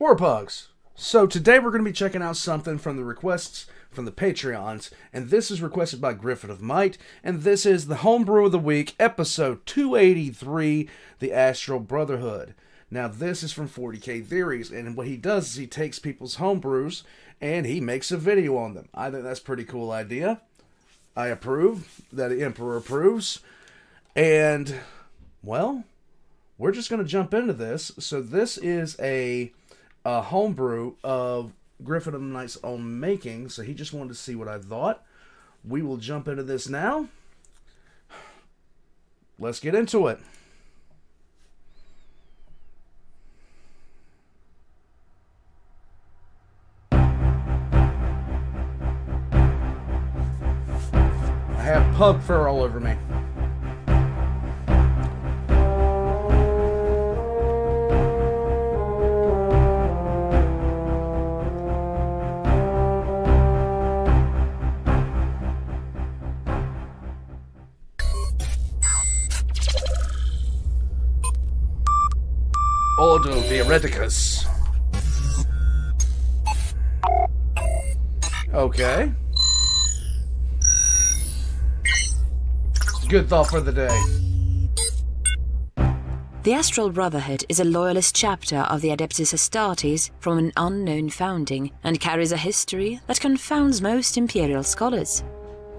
Warpugs. So today we're going to be checking out something from the requests from the Patreons, and this is requested by Griffin of Might, and this is the Homebrew of the Week, episode 283, the Astral Brotherhood. Now this is from 40K Theories, and what he does is he takes people's homebrews and he makes a video on them. I think that's a pretty cool idea. I approve, that the Emperor approves, and, well, we're just going to jump into this. So this is a homebrew of Griffin of Might's own making, so he just wanted to see what I thought. We will jump into this now. Let's get into it. I have pug fur all over me. Ordo Theoreticus. Okay. Good thought for the day. The Astral Brotherhood is a loyalist chapter of the Adeptus Astartes from an unknown founding and carries a history that confounds most Imperial scholars.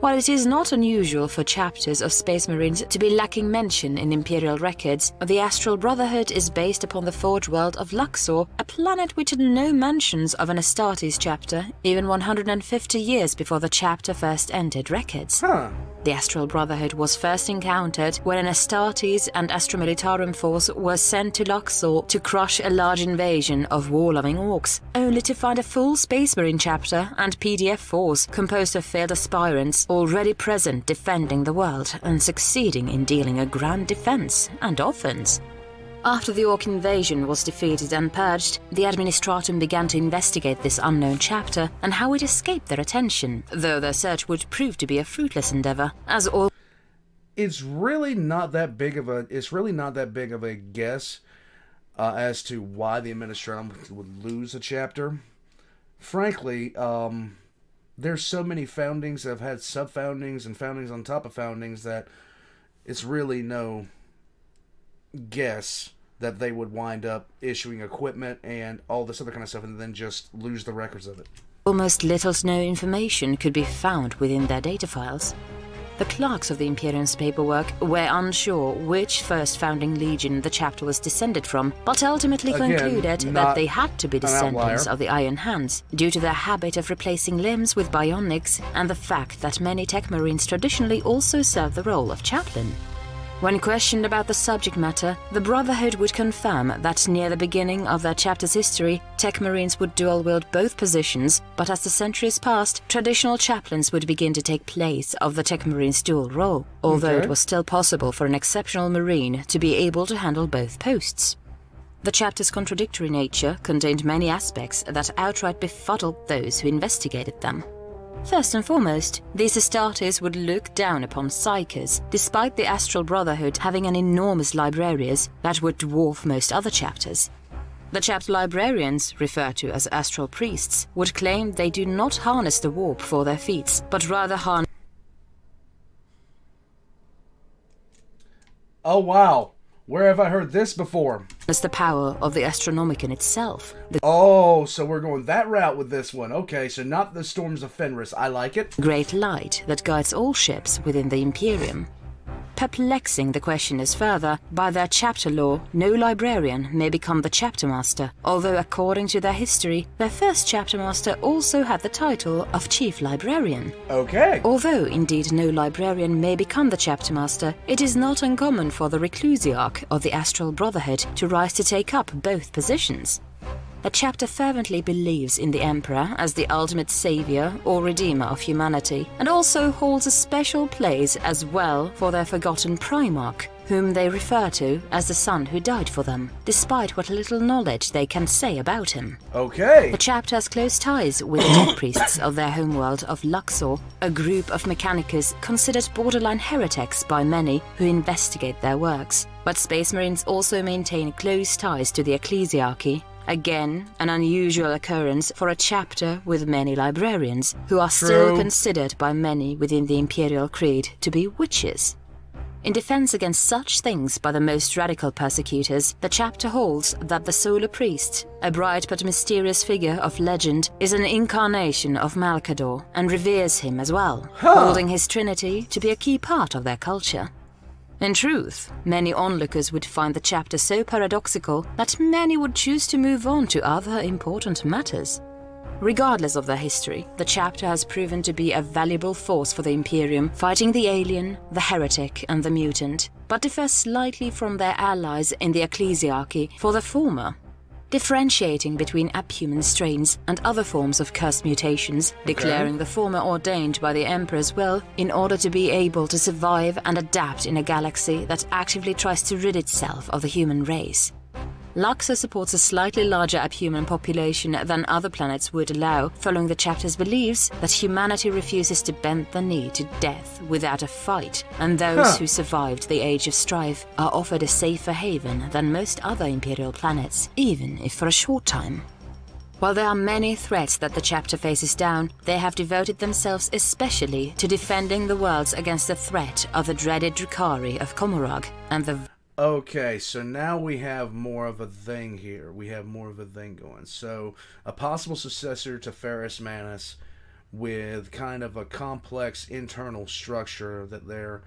While it is not unusual for chapters of Space Marines to be lacking mention in Imperial records, the Astral Brotherhood is based upon the forge world of Luxor, a planet which had no mentions of an Astartes chapter even 150 years before the chapter first entered records. The Astral Brotherhood was first encountered when an Astartes and Astromilitarum force were sent to Luxor to crush a large invasion of war-loving orcs, only to find a full Space Marine chapter and PDF force composed of failed aspirants already present defending the world and succeeding in dealing a grand defense and offense. After the Orc invasion was defeated and purged, the Administratum began to investigate this unknown chapter and how it escaped their attention, though their search would prove to be a fruitless endeavor, as all... It's really not that big of a guess as to why the Administratum would lose a chapter. Frankly, there's so many foundings that have had sub-foundings and foundings on top of foundings that it's really no guess that they would wind up issuing equipment and all this other kind of stuff and then just lose the records of it. Almost little to no information could be found within their data files. The clerks of the Imperium's paperwork were unsure which first founding legion the chapter was descended from, but ultimately concluded that they had to be descendants of the Iron Hands, due to their habit of replacing limbs with bionics and the fact that many Tech Marines traditionally also serve the role of chaplain. When questioned about the subject matter, the Brotherhood would confirm that near the beginning of their chapter's history, Tech Marines would dual-wield both positions, but as the centuries passed, traditional chaplains would begin to take place of the Tech Marines' dual role, although it was still possible for an exceptional Marine to be able to handle both posts. The chapter's contradictory nature contained many aspects that outright befuddled those who investigated them. First and foremost, these Astartes would look down upon psychers, despite the Astral Brotherhood having an enormous librarians that would dwarf most other chapters. The chapter librarians, referred to as astral priests, would claim they do not harness the warp for their feats, but rather harness... Oh wow! Where have I heard this before? the power of the Astronomicon itself. Oh, so we're going that route with this one. Okay, so not the storms of Fenris. I like it. Great light that guides all ships within the Imperium. Perplexing the questioners further, by their chapter law, no librarian may become the chapter master, although according to their history, their first chapter master also had the title of chief librarian. Okay. Although indeed no librarian may become the chapter master, it is not uncommon for the Reclusiarch of the Astral Brotherhood to rise to take up both positions. The chapter fervently believes in the Emperor as the ultimate savior or redeemer of humanity, and also holds a special place as well for their forgotten Primarch, whom they refer to as the son who died for them, despite what little knowledge they can say about him. Okay. The chapter has close ties with the tech priests of their homeworld of Luxor, a group of mechanicus considered borderline heretics by many who investigate their works. But Space Marines also maintain close ties to the ecclesiarchy, Again, an unusual occurrence for a chapter with many librarians, who are still considered by many within the Imperial Creed to be witches. In defense against such things by the most radical persecutors, the chapter holds that the Solar Priest, a bright but mysterious figure of legend, is an incarnation of Malcador and reveres him as well, holding his trinity to be a key part of their culture. In truth, many onlookers would find the chapter so paradoxical that many would choose to move on to other important matters. Regardless of their history, the chapter has proven to be a valuable force for the Imperium, fighting the alien, the heretic, and the mutant, but differs slightly from their allies in the ecclesiarchy for the former, differentiating between abhuman strains and other forms of cursed mutations, declaring the former ordained by the Emperor's will in order to be able to survive and adapt in a galaxy that actively tries to rid itself of the human race. Luxor supports a slightly larger abhuman population than other planets would allow, following the chapter's beliefs that humanity refuses to bend the knee to death without a fight, and those who survived the Age of Strife are offered a safer haven than most other Imperial planets, even if for a short time. While there are many threats that the chapter faces down, they have devoted themselves especially to defending the worlds against the threat of the dreaded Drukhari of Komorog and the... Okay, so now we have more of a thing here. We have more of a thing going. So, a possible successor to Ferrus Manus with kind of a complex internal structure that they're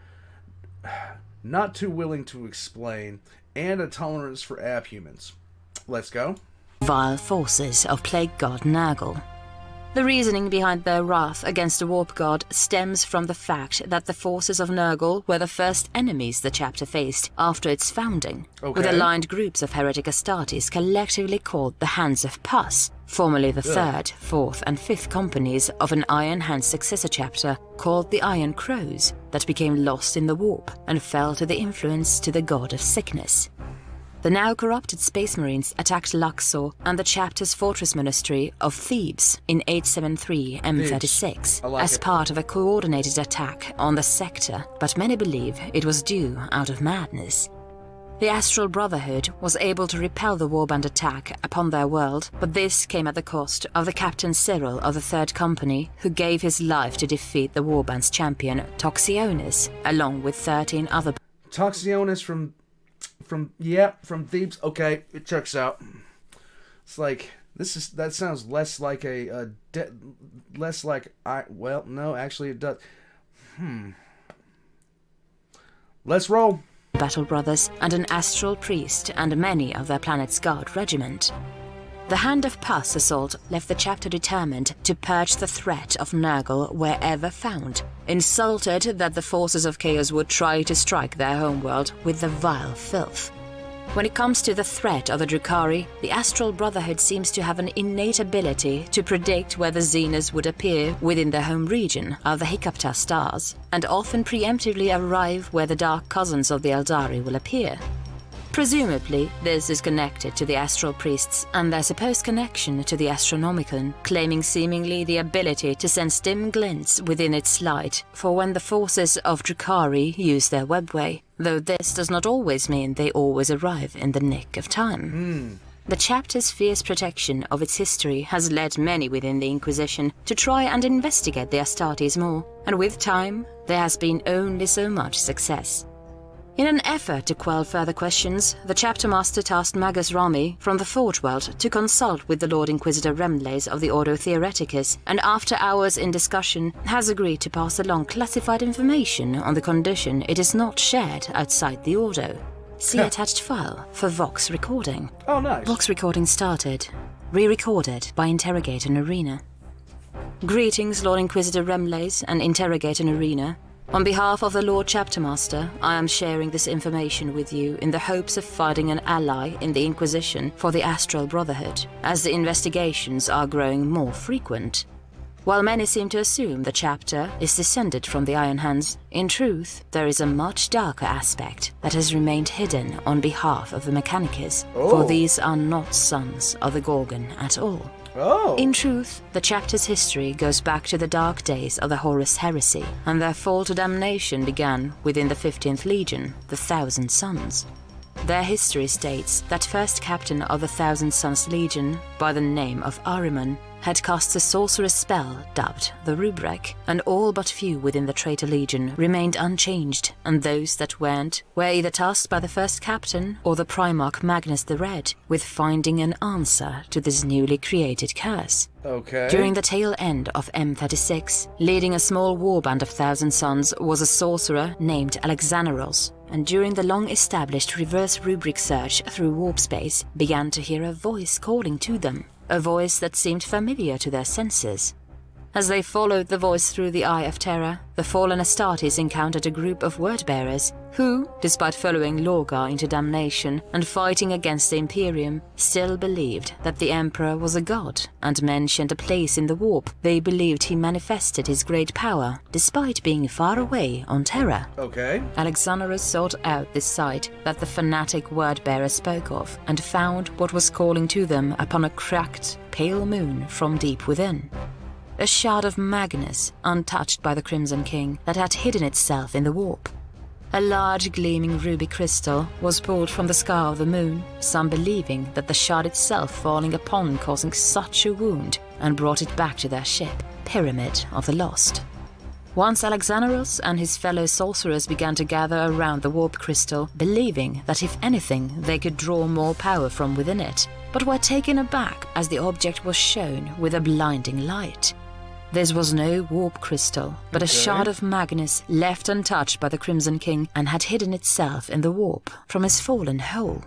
not too willing to explain, and a tolerance for abhumans. Let's go. Vile forces of Plague God Nurgle. The reasoning behind their wrath against the Warp God stems from the fact that the forces of Nurgle were the first enemies the chapter faced after its founding, with aligned groups of heretic Astartes collectively called the Hands of Pus, formerly the 3rd, 4th and 5th companies of an Iron Hand successor chapter called the Iron Crows that became lost in the Warp and fell to the influence to the god of sickness. The now corrupted Space Marines attacked Luxor and the chapter's fortress monastery of Thebes in 873 M36 as part of a coordinated attack on the sector, but many believe it was due out of madness. The Astral Brotherhood was able to repel the warband attack upon their world, but this came at the cost of the Captain Cyril of the 3rd Company, who gave his life to defeat the warband's champion Toxionis, along with 13 other... Toxionis from Thebes. Okay, it checks out. It's like that sounds less like no, actually it does. Let's roll. Battle Brothers and an Astral Priest and many of their planet's guard regiment. The Hand of Pus assault left the chapter determined to purge the threat of Nurgle wherever found, insulted that the forces of Chaos would try to strike their homeworld with the vile filth. When it comes to the threat of the Drukhari, the Astral Brotherhood seems to have an innate ability to predict where the Xenas would appear within their home region of the Hiccupta stars, and often preemptively arrive where the dark cousins of the Eldari will appear. Presumably, this is connected to the Astral Priests and their supposed connection to the Astronomicon, claiming seemingly the ability to sense dim glints within its light for when the forces of Drukhari use their webway, though this does not always mean they always arrive in the nick of time. The chapter's fierce protection of its history has led many within the Inquisition to try and investigate the Astartes more, and with time, there has been only so much success. In an effort to quell further questions, the chapter master tasked Magus Rami from the Forge World to consult with the Lord Inquisitor Remlace of the Ordo Theoreticus, and after hours in discussion, has agreed to pass along classified information on the condition it is not shared outside the Ordo. See attached file for Vox recording. Oh, nice. Vox recording started. Re-recorded by Interrogator Arena. Greetings, Lord Inquisitor Remlace and Interrogator Arena. On behalf of the Lord Chapter Master, I am sharing this information with you in the hopes of finding an ally in the Inquisition for the Astral Brotherhood, as the investigations are growing more frequent. While many seem to assume the chapter is descended from the Iron Hands, in truth, there is a much darker aspect that has remained hidden on behalf of the Mechanicus, for these are not sons of the Gorgon at all. In truth, the chapter's history goes back to the dark days of the Horus Heresy, and their fall to damnation began within the 15th Legion, the Thousand Sons. their history states that first captain of the Thousand Sons Legion, by the name of Ahriman, had cast a sorcerer's spell dubbed the Rubric, and all but few within the traitor legion remained unchanged, and those that weren't were either tasked by the first captain or the Primarch Magnus the Red with finding an answer to this newly created curse. Okay. During the tail end of M36, leading a small warband of Thousand Sons was a sorcerer named Alexaneros, and during the long-established reverse rubric search through warp space, began to hear a voice calling to them, a voice that seemed familiar to their senses. As they followed the voice through the Eye of Terror, the fallen Astartes encountered a group of word-bearers who, despite following Lorgar into damnation and fighting against the Imperium, still believed that the Emperor was a god, and mentioned a place in the warp they believed he manifested his great power, despite being far away on Terra. Okay. Alexanerus sought out this site that the fanatic word-bearer spoke of, and found what was calling to them upon a cracked, pale moon from deep within. A shard of Magnus, untouched by the Crimson King, that had hidden itself in the warp. A large gleaming ruby crystal was pulled from the scar of the moon, some believing that the shard itself falling upon causing such a wound, and brought it back to their ship, Pyramid of the Lost. Once Alexaneros and his fellow sorcerers began to gather around the warp crystal, believing that if anything they could draw more power from within it, but were taken aback as the object was shown with a blinding light. This was no warp crystal, but a shard of Magnus left untouched by the Crimson King and had hidden itself in the warp from his fallen hole.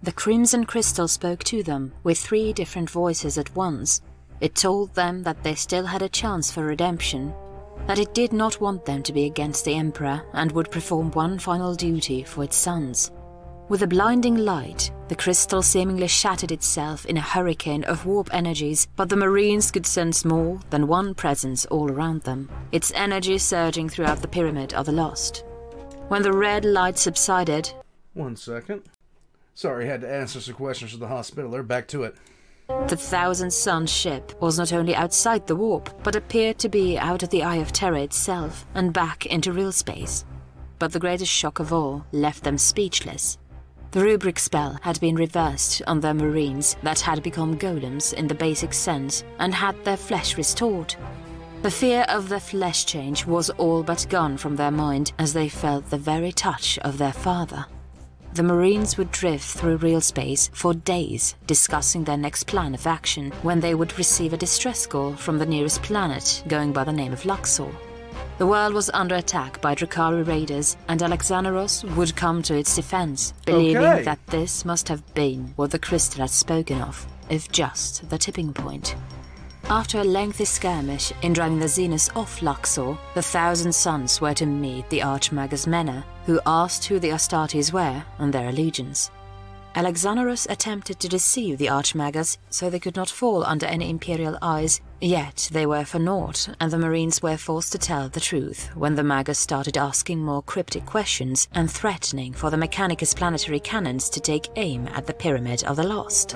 The Crimson Crystal spoke to them with 3 different voices at once. It told them that they still had a chance for redemption, that it did not want them to be against the Emperor and would perform one final duty for its sons. With a blinding light, the crystal seemingly shattered itself in a hurricane of warp energies, but the Marines could sense more than one presence all around them, its energy surging throughout the Pyramid of the Lost. When the red light subsided... 1 second. Sorry, had to answer some questions to the hospitaler. Back to it. The Thousand Sons ship was not only outside the warp, but appeared to be out of the Eye of Terror itself and back into real space. But the greatest shock of all left them speechless. The rubric spell had been reversed on their Marines that had become golems in the basic sense and had their flesh restored. The fear of their flesh change was all but gone from their mind as they felt the very touch of their father. The Marines would drift through real space for days, discussing their next plan of action when they would receive a distress call from the nearest planet going by the name of Luxor. The world was under attack by Drakari raiders, and Alexaneros would come to its defense, believing that this must have been what the crystal had spoken of, if just the tipping point. After a lengthy skirmish in driving the Zenus off Luxor, the Thousand Sons were to meet the Archmagus Mena, who asked who the Astartes were and their allegiance. Alexaneros attempted to deceive the Archmagus so they could not fall under any Imperial eyes, yet they were for naught, and the Marines were forced to tell the truth when the Magus started asking more cryptic questions and threatening for the Mechanicus planetary cannons to take aim at the Pyramid of the Lost.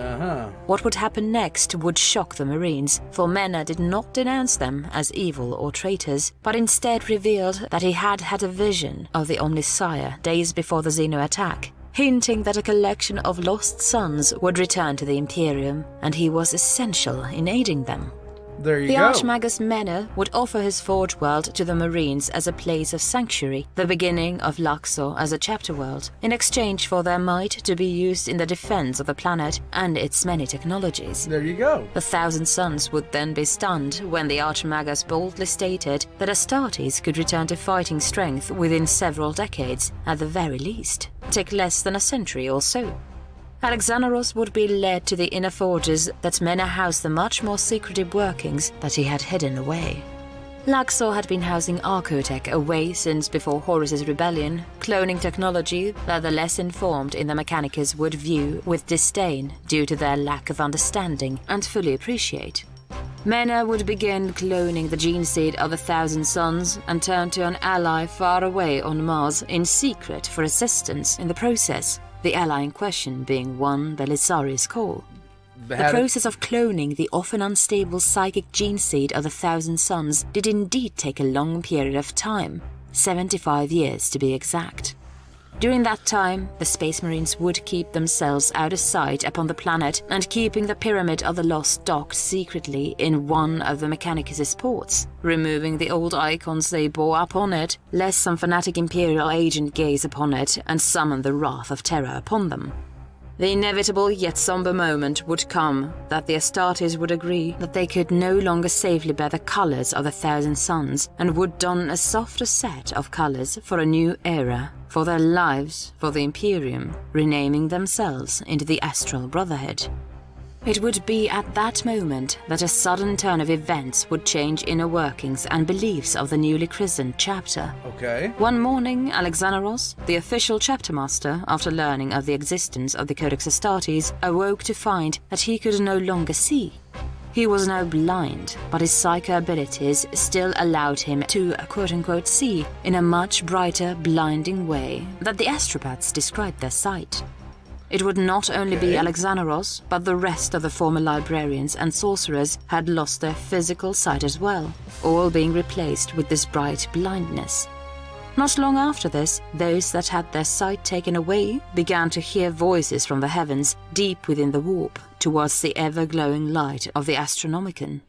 What would happen next would shock the Marines, for Mena did not denounce them as evil or traitors, but instead revealed that he had had a vision of the Omnisire days before the Xeno attack, hinting that a collection of lost sons would return to the Imperium, and he was essential in aiding them. There you the go. Archmagus Mena would offer his Forge World to the Marines as a place of sanctuary, the beginning of Luxor as a chapter world, in exchange for their might to be used in the defense of the planet and its many technologies. There you go. The Thousand Sons would then be stunned when the Archmagus boldly stated that Astartes could return to fighting strength within several decades, at the very least. Take less than a century or so. Alexaneros would be led to the inner forges that Mena housed the much more secretive workings that he had hidden away. Luxor had been housing Archotech away since before Horus's rebellion, cloning technology that the less informed in the Mechanicus would view with disdain due to their lack of understanding and fully appreciate. Mena would begin cloning the gene seed of the Thousand Sons and turn to an ally far away on Mars in secret for assistance in the process, the ally in question being one Belisarius Call. The process of cloning the often unstable psychic gene seed of the Thousand Sons did indeed take a long period of time, 75 years to be exact. During that time, the Space Marines would keep themselves out of sight upon the planet and keeping the Pyramid of the Lost docked secretly in one of the Mechanicus' ports, removing the old icons they bore upon it, lest some fanatic Imperial agent gaze upon it and summon the wrath of terror upon them. The inevitable yet somber moment would come that the Astartes would agree that they could no longer safely bear the colors of the Thousand Suns and would don a softer set of colors for a new era, for their lives, for the Imperium, renaming themselves into the Astral Brotherhood. It would be at that moment that a sudden turn of events would change inner workings and beliefs of the newly christened chapter. Okay. One morning, Alexaneros, the official chapter master, after learning of the existence of the Codex Astartes, awoke to find that he could no longer see. He was now blind, but his psycho abilities still allowed him to quote-unquote see in a much brighter, blinding way that the astropaths described their sight. It would not only be Alexaneros, but the rest of the former librarians and sorcerers had lost their physical sight as well, all being replaced with this bright blindness. Not long after this, those that had their sight taken away began to hear voices from the heavens deep within the warp, towards the ever-glowing light of the Astronomicon.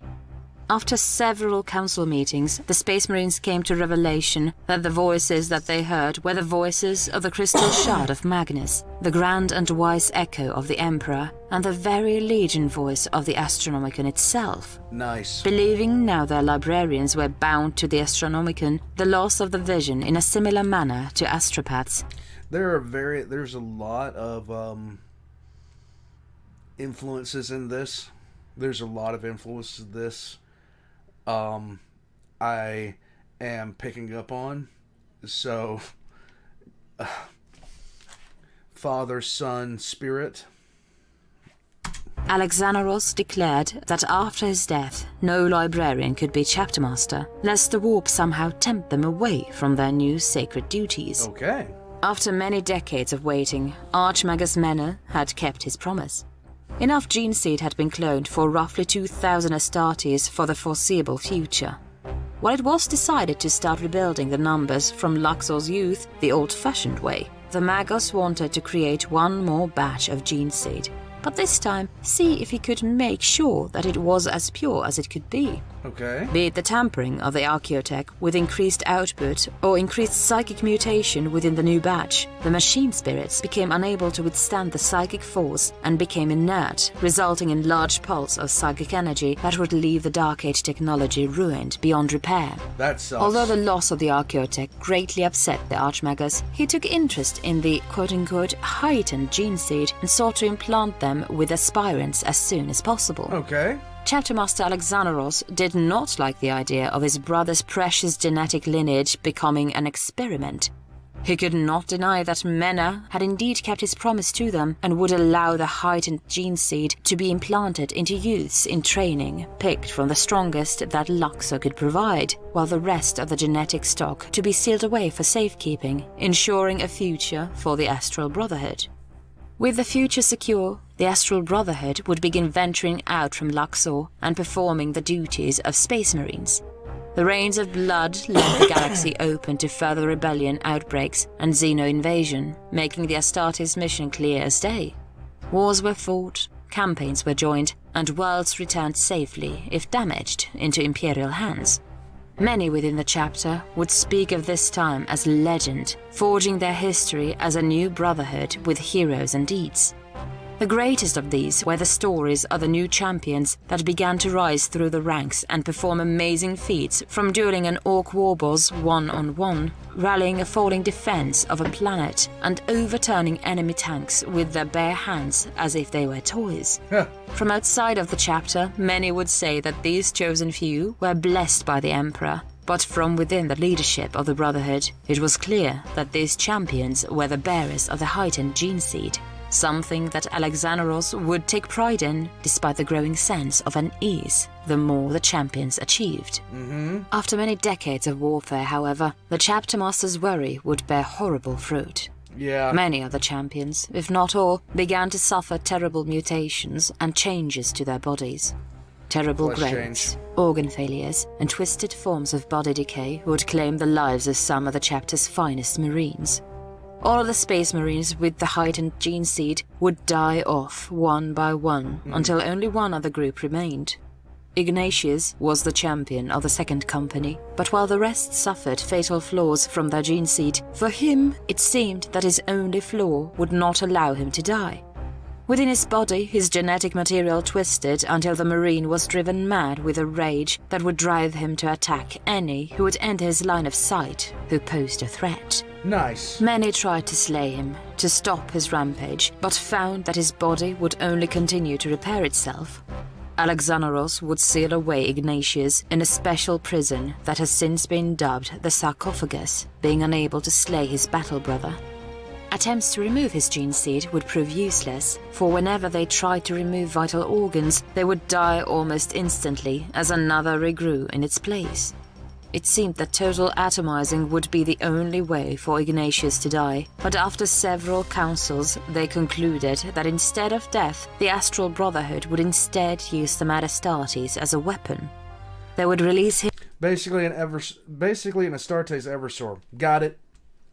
After several council meetings, the Space Marines came to revelation that the voices that they heard were the voices of the crystal shard of Magnus, the grand and wise echo of the Emperor, and the very legion voice of the Astronomicon itself. Nice. Believing now their librarians were bound to the Astronomicon, the loss of the vision in a similar manner to astropaths. There's a lot of influences in this. There's a lot of influences in this. I am picking up on. So, Father, Son, Spirit. Alexaneros declared that after his death, no librarian could be chapter master, lest the warp somehow tempt them away from their new sacred duties. Okay. After many decades of waiting, Archmagus Mene had kept his promise. Enough gene seed had been cloned for roughly 2,000 Astartes for the foreseeable future. When it was decided to start rebuilding the numbers from Luxor's youth the old-fashioned way, the Magos wanted to create one more batch of gene seed, but this time see if he could make sure that it was as pure as it could be. Okay. Be it the tampering of the Archaeotech with increased output or increased psychic mutation within the new batch, the machine spirits became unable to withstand the psychic force and became inert, resulting in large pulse of psychic energy that would leave the Dark Age technology ruined beyond repair. That sucks. Although the loss of the Archaeotech greatly upset the Archmagus, he took interest in the quote-unquote heightened gene seed and sought to implant them with aspirants as soon as possible. Okay. Chapter Master Alexaneros did not like the idea of his brother's precious genetic lineage becoming an experiment. He could not deny that Mene had indeed kept his promise to them and would allow the heightened gene seed to be implanted into youths in training, picked from the strongest that Luxor could provide, while the rest of the genetic stock to be sealed away for safekeeping, ensuring a future for the Astral Brotherhood. With the future secure, the Astral Brotherhood would begin venturing out from Luxor and performing the duties of Space Marines. The rains of blood left the galaxy open to further rebellion outbreaks and Xeno invasion, making the Astartes mission clear as day. Wars were fought, campaigns were joined, and worlds returned safely, if damaged, into Imperial hands. Many within the chapter would speak of this time as legend, forging their history as a new brotherhood with heroes and deeds. The greatest of these were the stories of the new champions that began to rise through the ranks and perform amazing feats, from dueling an orc warboss one-on-one, rallying a falling defense of a planet, and overturning enemy tanks with their bare hands as if they were toys. From outside of the chapter, many would say that these chosen few were blessed by the Emperor, but from within the leadership of the Brotherhood, it was clear that these champions were the bearers of the heightened gene seed. Something that Alexaneros would take pride in, despite the growing sense of unease the more the champions achieved. After many decades of warfare, however, the chapter master's worry would bear horrible fruit. Many of the champions, if not all, began to suffer terrible mutations and changes to their bodies. Terrible growths, organ failures, and twisted forms of body decay would claim the lives of some of the chapter's finest Marines. All of the Space Marines with the heightened gene seed would die off one by one until only one other group remained. Ignatius was the champion of the second company, but while the rest suffered fatal flaws from their gene seed, for him it seemed that his only flaw would not allow him to die. Within his body, his genetic material twisted until the Marine was driven mad with a rage that would drive him to attack any who would enter his line of sight who posed a threat. Nice. Many tried to slay him, to stop his rampage, but found that his body would only continue to repair itself. Alexandros would seal away Ignatius in a special prison that has since been dubbed the Sarcophagus, being unable to slay his battle brother. Attempts to remove his gene seed would prove useless, for whenever they tried to remove vital organs, they would die almost instantly as another regrew in its place. It seemed that total atomizing would be the only way for Ignatius to die, but after several councils, they concluded that instead of death, the Astral Brotherhood would instead use the Astartes as a weapon. They would release him. Basically an Astartes Eversor. Got it.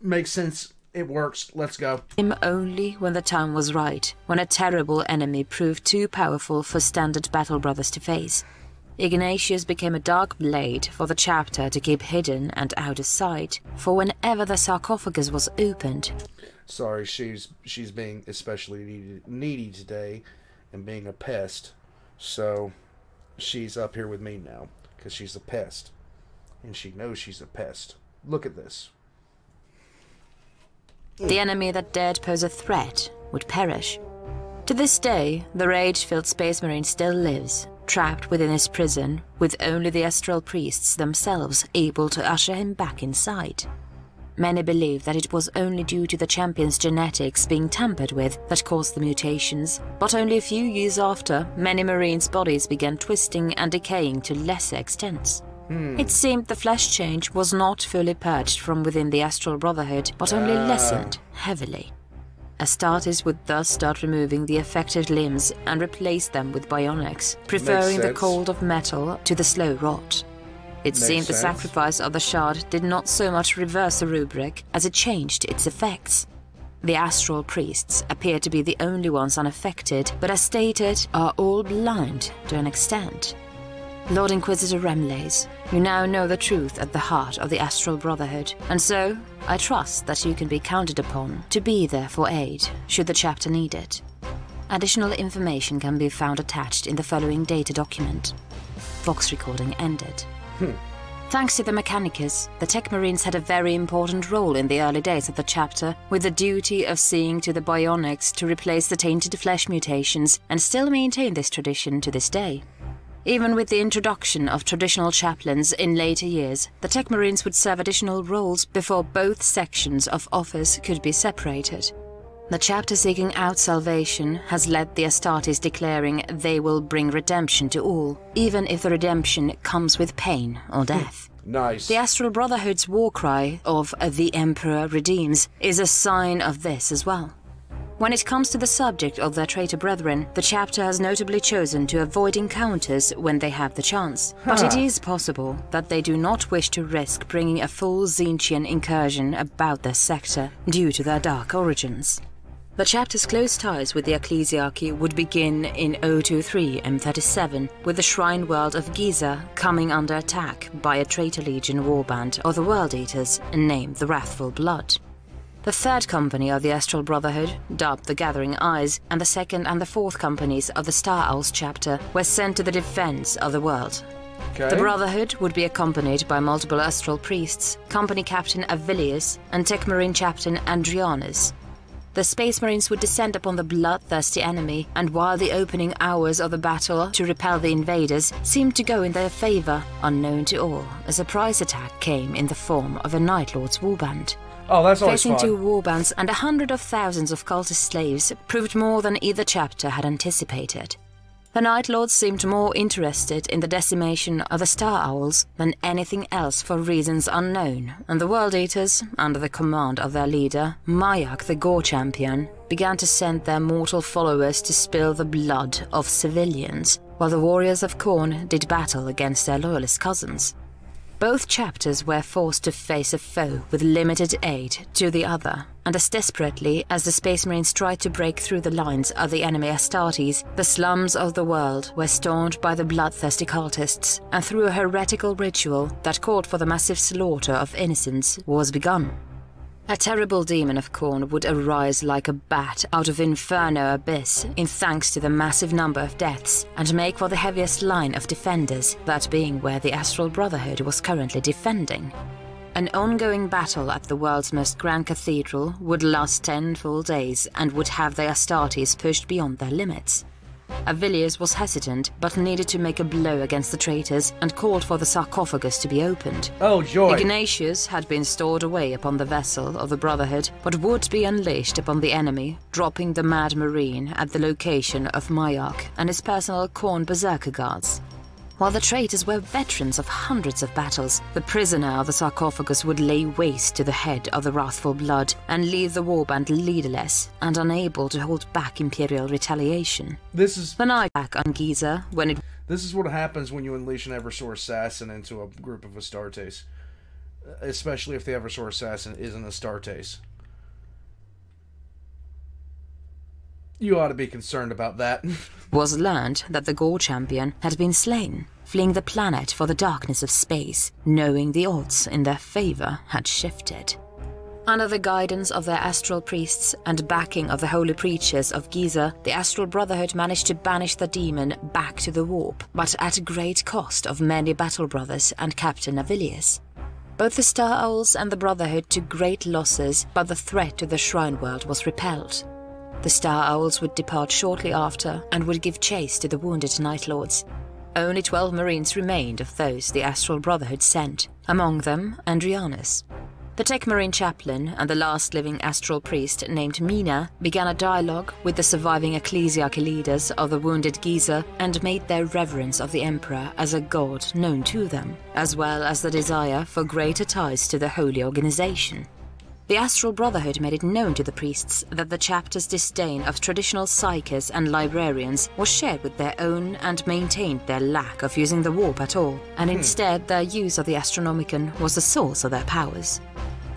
Makes sense. It works. Let's go. Him only when the time was right, when a terrible enemy proved too powerful for standard battle brothers to face. Ignatius became a dark blade for the chapter to keep hidden and out of sight, for whenever the sarcophagus was opened... Sorry, she's being especially needy today and being a pest, so she's up here with me now, because she's a pest, and she knows she's a pest. Look at this. The enemy that dared pose a threat would perish. To this day, the rage-filled Space Marine still lives, trapped within his prison, with only the Astral priests themselves able to usher him back inside. Many believe that it was only due to the champion's genetics being tampered with that caused the mutations, but only a few years after, many Marines' bodies began twisting and decaying to lesser extents. It seemed the flesh change was not fully purged from within the Astral Brotherhood, but only lessened heavily. Astartes would thus start removing the affected limbs and replace them with bionics, preferring the cold of metal to the slow rot. It seemed the sacrifice of the shard did not so much reverse the rubric as it changed its effects. The Astral priests appear to be the only ones unaffected, but as stated, are all blind to an extent. Lord Inquisitor Remlays, you now know the truth at the heart of the Astral Brotherhood, and so I trust that you can be counted upon to be there for aid, should the chapter need it. Additional information can be found attached in the following data document. Vox recording ended. Thanks to the Mechanicus, the Tech Marines had a very important role in the early days of the chapter, with the duty of seeing to the bionics to replace the tainted flesh mutations, and still maintain this tradition to this day. Even with the introduction of traditional chaplains in later years, the Tech Marines would serve additional roles before both sections of office could be separated. The chapter seeking out salvation has led the Astartes declaring they will bring redemption to all, even if the redemption comes with pain or death. Nice. The Astral Brotherhood's war cry of "The Emperor Redeems" is a sign of this as well. When it comes to the subject of their traitor brethren, the chapter has notably chosen to avoid encounters when they have the chance. But it is possible that they do not wish to risk bringing a full Tzeentchian incursion about their sector due to their dark origins. The chapter's close ties with the Ecclesiarchy would begin in 023 M37, with the Shrine World of Giza coming under attack by a Traitor Legion warband of the World Eaters, named the Wrathful Blood. The third company of the Astral Brotherhood, dubbed the Gathering Eyes, and the second and the fourth companies of the Star Owls chapter were sent to the defense of the world. Okay. The Brotherhood would be accompanied by multiple Astral priests, Company Captain Avilius and Tech Marine Captain Andrianus. The Space Marines would descend upon the bloodthirsty enemy, and while the opening hours of the battle to repel the invaders seemed to go in their favor, unknown to all, a surprise attack came in the form of a Night Lord's warband. Oh, that's always fun. Facing two warbands and 100,000s of cultist slaves proved more than either chapter had anticipated. The Night Lords seemed more interested in the decimation of the Star Owls than anything else for reasons unknown, and the World Eaters, under the command of their leader, Mayak the Gore Champion, began to send their mortal followers to spill the blood of civilians, while the Warriors of Khorne did battle against their loyalist cousins. Both chapters were forced to face a foe with limited aid to the other, and as desperately as the Space Marines tried to break through the lines of the enemy Astartes, the slums of the world were stormed by the bloodthirsty cultists, and through a heretical ritual that called for the massive slaughter of innocents was begun. A terrible demon of Khorne would arise like a bat out of Inferno abyss in thanks to the massive number of deaths, and make for the heaviest line of defenders, that being where the Astral Brotherhood was currently defending. An ongoing battle at the world's most grand cathedral would last 10 full days and would have the Astartes pushed beyond their limits. Avilius was hesitant, but needed to make a blow against the traitors and called for the sarcophagus to be opened. Oh, joy! Ignatius had been stored away upon the vessel of the Brotherhood, but would be unleashed upon the enemy, dropping the Mad Marine at the location of Mayak and his personal Khorne Berserker guards. While the traitors were veterans of hundreds of battles, the prisoner of the sarcophagus would lay waste to the head of the wrathful blood and leave the warband leaderless and unable to hold back Imperial retaliation. This is the night back on Giza when it... This is what happens when you unleash an Eversor assassin into a group of Astartes. Especially if the Eversor assassin is an Astartes. You ought to be concerned about that. was learned that the Gore champion had been slain, fleeing the planet for the darkness of space, knowing the odds in their favor had shifted. Under the guidance of their astral priests and backing of the holy preachers of Giza, the Astral Brotherhood managed to banish the demon back to the warp, but at great cost of many battle brothers and Captain Avilius. Both the Star Owls and the Brotherhood took great losses, but the threat to the Shrine World was repelled. The Star Owls would depart shortly after and would give chase to the wounded Night Lords. Only 12 Marines remained of those the Astral Brotherhood sent, among them Andrianus. The Tech Marine chaplain and the last living astral priest named Mina began a dialogue with the surviving ecclesiarchy leaders of the wounded Giza and made their reverence of the Emperor as a god known to them, as well as the desire for greater ties to the holy organization. The Astral Brotherhood made it known to the priests that the chapter's disdain of traditional psykers and librarians was shared with their own and maintained their lack of using the warp at all, and instead their use of the Astronomicon was the source of their powers.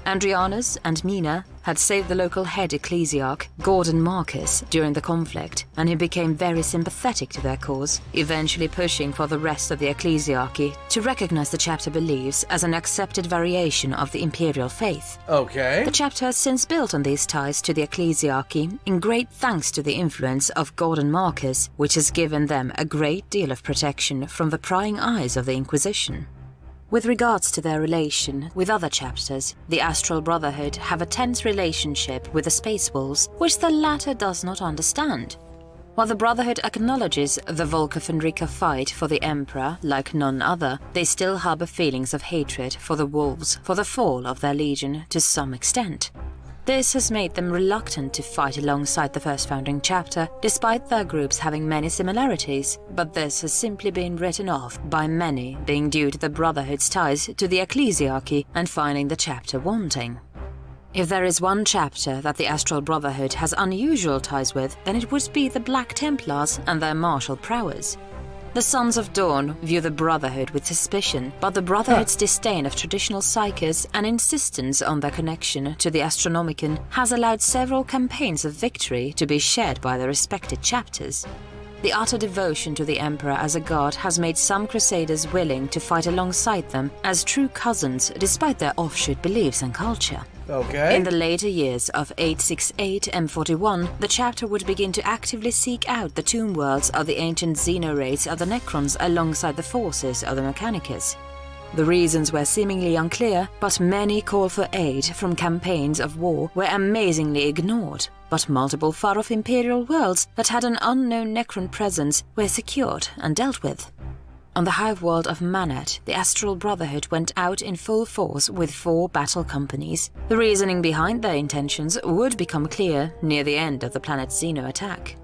Andrianus and Mina had saved the local head ecclesiarch, Gordon Marcus, during the conflict, and he became very sympathetic to their cause, eventually pushing for the rest of the ecclesiarchy to recognize the chapter beliefs as an accepted variation of the imperial faith. Okay. The chapter has since built on these ties to the ecclesiarchy, in great thanks to the influence of Gordon Marcus, which has given them a great deal of protection from the prying eyes of the Inquisition. With regards to their relation with other chapters, the Astral Brotherhood have a tense relationship with the Space Wolves, which the latter does not understand. While the Brotherhood acknowledges the Volca-Fenrica fight for the Emperor like none other, they still harbor feelings of hatred for the Wolves for the fall of their legion to some extent. This has made them reluctant to fight alongside the first founding chapter, despite their groups having many similarities, but this has simply been written off by many, being due to the Brotherhood's ties to the ecclesiarchy and finding the chapter wanting. If there is one chapter that the Astral Brotherhood has unusual ties with, then it would be the Black Templars and their martial prowess. The Sons of Dawn view the Brotherhood with suspicion, but the Brotherhood's disdain of traditional psykers and insistence on their connection to the Astronomicon has allowed several campaigns of victory to be shared by their respected chapters. The utter devotion to the Emperor as a god has made some Crusaders willing to fight alongside them as true cousins despite their offshoot beliefs and culture. Okay. In the later years of 868 M41, the chapter would begin to actively seek out the tomb worlds of the ancient xenorace of the Necrons alongside the forces of the Mechanicus. The reasons were seemingly unclear, but many call for aid from campaigns of war were amazingly ignored. But multiple far-off Imperial worlds that had an unknown Necron presence were secured and dealt with. On the hive world of Manat, the Astral Brotherhood went out in full force with 4 battle companies. The reasoning behind their intentions would become clear near the end of the planet Xeno attack.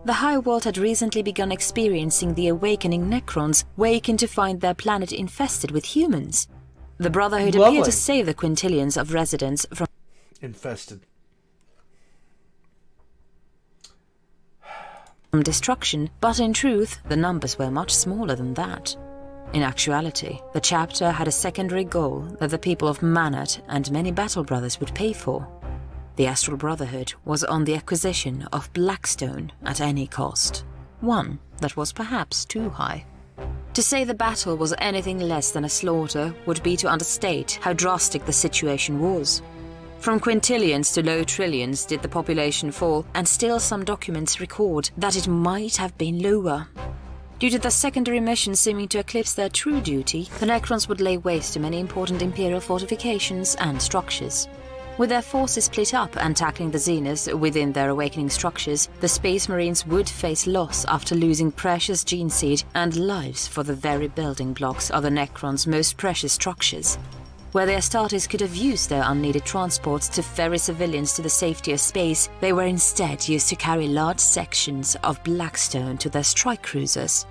The High World had recently begun experiencing the awakening Necrons, waking to find their planet infested with humans. The Brotherhood appeared to save the quintillions of residents from destruction, but in truth, the numbers were much smaller than that. In actuality, the chapter had a secondary goal that the people of Manat and many Battle Brothers would pay for. The Astral Brotherhood was on the acquisition of Blackstone at any cost. One that was perhaps too high. To say the battle was anything less than a slaughter would be to understate how drastic the situation was. From quintillions to low trillions did the population fall, and still some documents record that it might have been lower. Due to the secondary missions seeming to eclipse their true duty, the Necrons would lay waste to many important Imperial fortifications and structures. With their forces split up and tackling the Zeniths within their awakening structures, the Space Marines would face loss after losing precious gene seed and lives for the very building blocks of the Necrons' most precious structures. Where the Astartes could have used their unneeded transports to ferry civilians to the safety of space, they were instead used to carry large sections of Blackstone to their strike cruisers.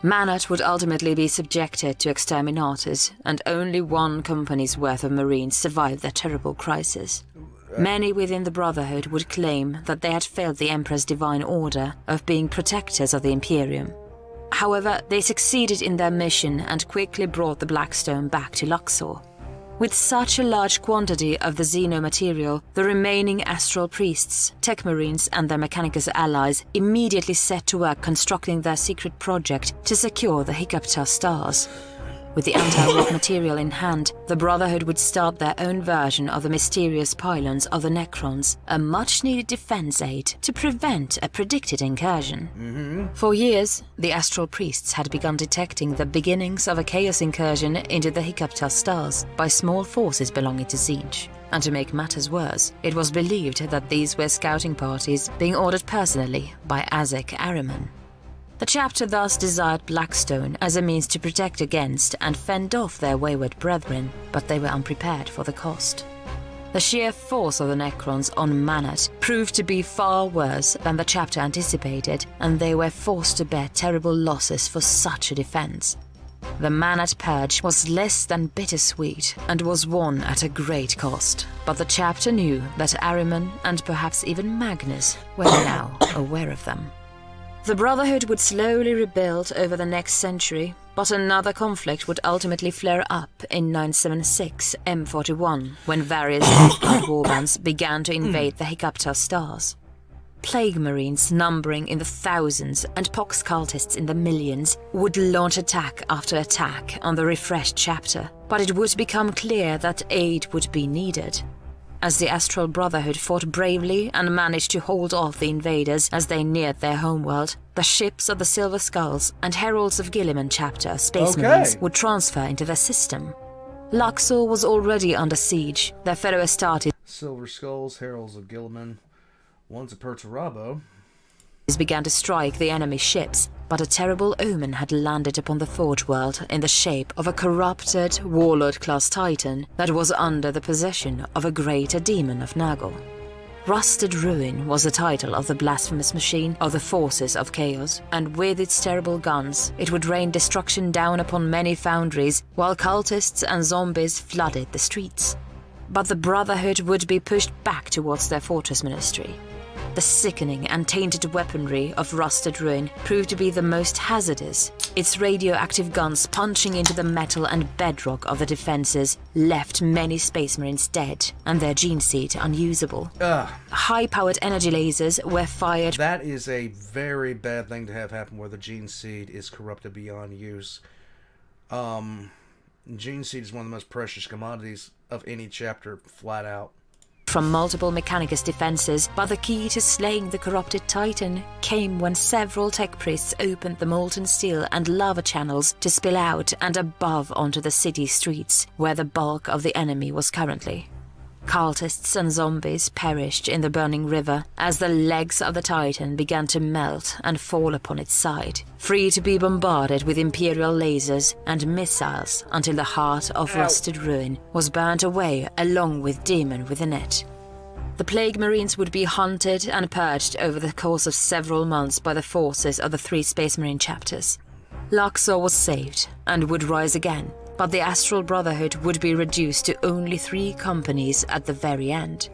Manat would ultimately be subjected to exterminators, and only one company's worth of Marines survived that terrible crisis. Many within the Brotherhood would claim that they had failed the Emperor's divine order of being protectors of the Imperium. However, they succeeded in their mission and quickly brought the Blackstone back to Luxor. With such a large quantity of the Xeno material, the remaining Astral priests, Tech Marines and their Mechanicus allies immediately set to work constructing their secret project to secure the Hiccup stars. With the anti-warp material in hand, the Brotherhood would start their own version of the mysterious pylons of the Necrons, a much-needed defense aid to prevent a predicted incursion. For years, the Astral priests had begun detecting the beginnings of a chaos incursion into the Hiccup stars by small forces belonging to Siege. And to make matters worse, it was believed that these were scouting parties being ordered personally by Azek Ahriman. The chapter thus desired Blackstone as a means to protect against and fend off their wayward brethren, but they were unprepared for the cost. The sheer force of the Necrons on Manat proved to be far worse than the chapter anticipated, and they were forced to bear terrible losses for such a defense. The Manat purge was less than bittersweet and was won at a great cost, but the chapter knew that Ahriman and perhaps even Magnus were now aware of them. The Brotherhood would slowly rebuild over the next century, but another conflict would ultimately flare up in 976 M41 when various warbands began to invade the Hiccup stars. Plague Marines numbering in the thousands and Pox cultists in the millions would launch attack after attack on the refreshed chapter, but it would become clear that aid would be needed. As the Astral Brotherhood fought bravely and managed to hold off the invaders as they neared their homeworld, the ships of the Silver Skulls and Heralds of Gilliman chapter Space Marines would transfer into their system. Luxor was already under siege. Their fellow Astartes Silver Skulls, Heralds of Gilliman, one's a Perturabo, began to strike the enemy ships, but a terrible omen had landed upon the Forge world in the shape of a corrupted Warlord-class Titan that was under the possession of a greater demon of Nagel. Rusted Ruin was the title of the blasphemous machine of the forces of chaos, and with its terrible guns, it would rain destruction down upon many foundries, while cultists and zombies flooded the streets. But the Brotherhood would be pushed back towards their fortress ministry. The sickening and tainted weaponry of Rusted Ruin proved to be the most hazardous. Its radioactive guns punching into the metal and bedrock of the defenses left many Space Marines dead and their gene seed unusable. High-powered energy lasers were fired. That is a very bad thing to have happen where the gene seed is corrupted beyond use. Gene seed is one of the most precious commodities of any chapter, flat out. From multiple Mechanicus defenses, but the key to slaying the corrupted Titan came when several tech priests opened the molten steel and lava channels to spill out and above onto the city streets, where the bulk of the enemy was currently. Cultists and zombies perished in the burning river as the legs of the Titan began to melt and fall upon its side, free to be bombarded with Imperial lasers and missiles until the heart of Rusted Ruin was burnt away along with Demon within it. The Plague Marines would be hunted and purged over the course of several months by the forces of the 3 Space Marine chapters. Luxor was saved and would rise again, but the Astral Brotherhood would be reduced to only 3 companies at the very end.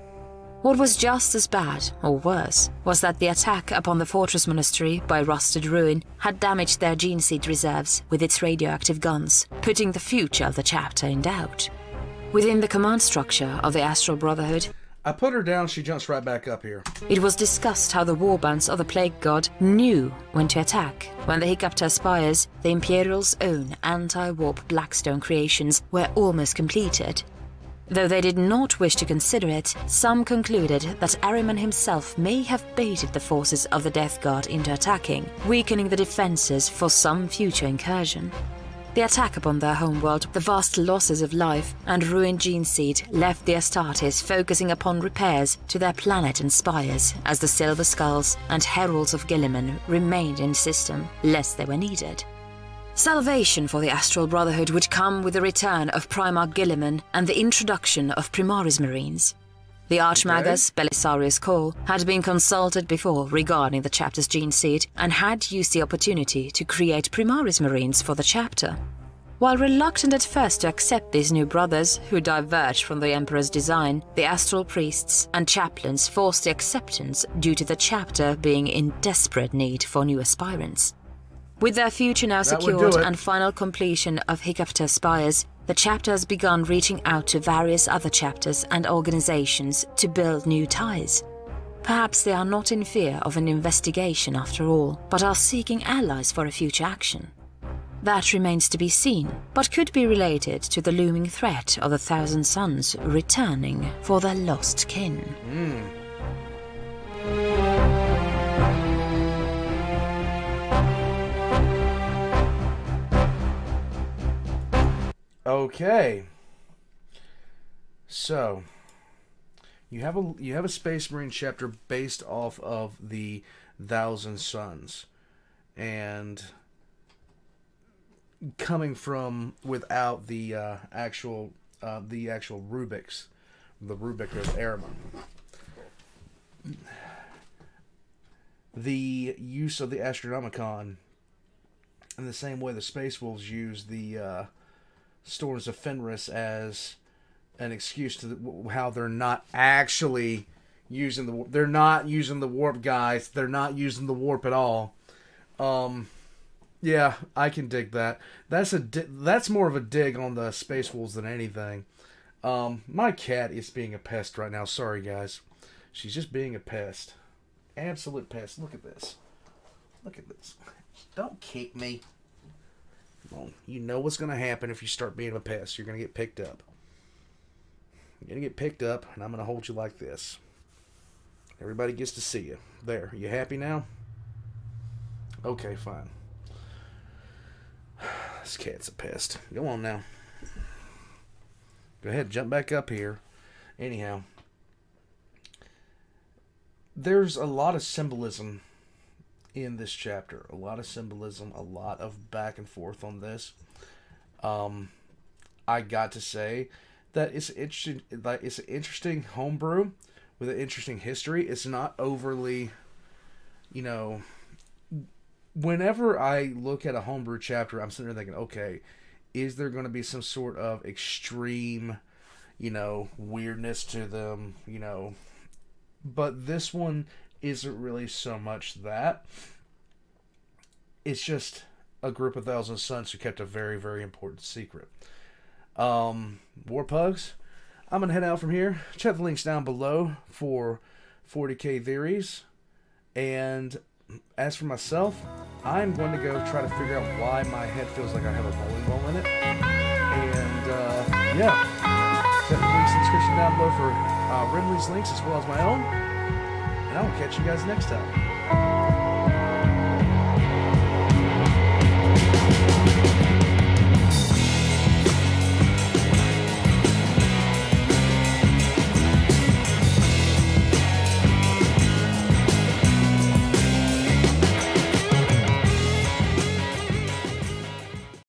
What was just as bad, or worse, was that the attack upon the Fortress Monastery by Rusted Ruin had damaged their gene seed reserves with its radioactive guns, putting the future of the chapter in doubt. Within the command structure of the Astral Brotherhood, I put her down, she jumps right back up here. It was discussed how the warbands of the Plague God knew when to attack. When the Hiccupter Spires, the Imperial's own anti-warp Blackstone creations were almost completed. Though they did not wish to consider it, some concluded that Ahriman himself may have baited the forces of the Death Guard into attacking, weakening the defenses for some future incursion. The attack upon their homeworld, the vast losses of life, and ruined gene seed left the Astartes focusing upon repairs to their planet and spires as the Silver Skulls and Heralds of Gilliman remained in system, lest they were needed. Salvation for the Astral Brotherhood would come with the return of Primarch Gilliman and the introduction of Primaris Marines. The Archmagus, Belisarius Cole, had been consulted before regarding the chapter's gene seed and had used the opportunity to create Primaris Marines for the chapter. While reluctant at first to accept these new brothers, who diverged from the Emperor's design, the Astral priests and chaplains forced the acceptance due to the chapter being in desperate need for new aspirants. With their future now secured and final completion of Hiccupter Spires, the chapter has begun reaching out to various other chapters and organizations to build new ties. Perhaps they are not in fear of an investigation after all, but are seeking allies for a future action. That remains to be seen, but could be related to the looming threat of the Thousand Sons returning for their lost kin. Okay, so you have a Space Marine chapter based off of the Thousand Sons, and coming from without the actual Rubiks, the Rubik of Ahriman. The use of the Astronomicon in the same way the Space Wolves use the Storms of Fenris as an excuse to how they're not actually using the warp, guys. They're not using the warp at all. Yeah, I can dig that. That's more of a dig on the Space Wolves than anything. My cat is being a pest right now. Sorry, guys. She's just being a pest. Absolute pest. Look at this. Look at this. Don't kick me. Well, you know what's going to happen if you start being a pest. You're going to get picked up. You're going to get picked up, and I'm going to hold you like this. Everybody gets to see you. There. You happy now? Okay, fine. This cat's a pest. Go on now. Go ahead, jump back up here. Anyhow, there's a lot of symbolism in this chapter. A lot of symbolism, a lot of back and forth on this. I got to say that it's interesting. Like, it's an interesting homebrew with an interesting history. It's not overly, whenever I look at a homebrew chapter, I'm sitting there thinking, okay, is there going to be some sort of extreme, weirdness to them, But this one isn't really so much that. It's just a group of Thousand Sons who kept a very, very important secret. Warpugs, I'm going to head out from here. Check the links down below for 40k theories. And as for myself, I'm going to go try to figure out why my head feels like I have a bowling ball in it. And, yeah. Check the links in the description down below for Ridley's links as well as my own. And I will catch you guys next time.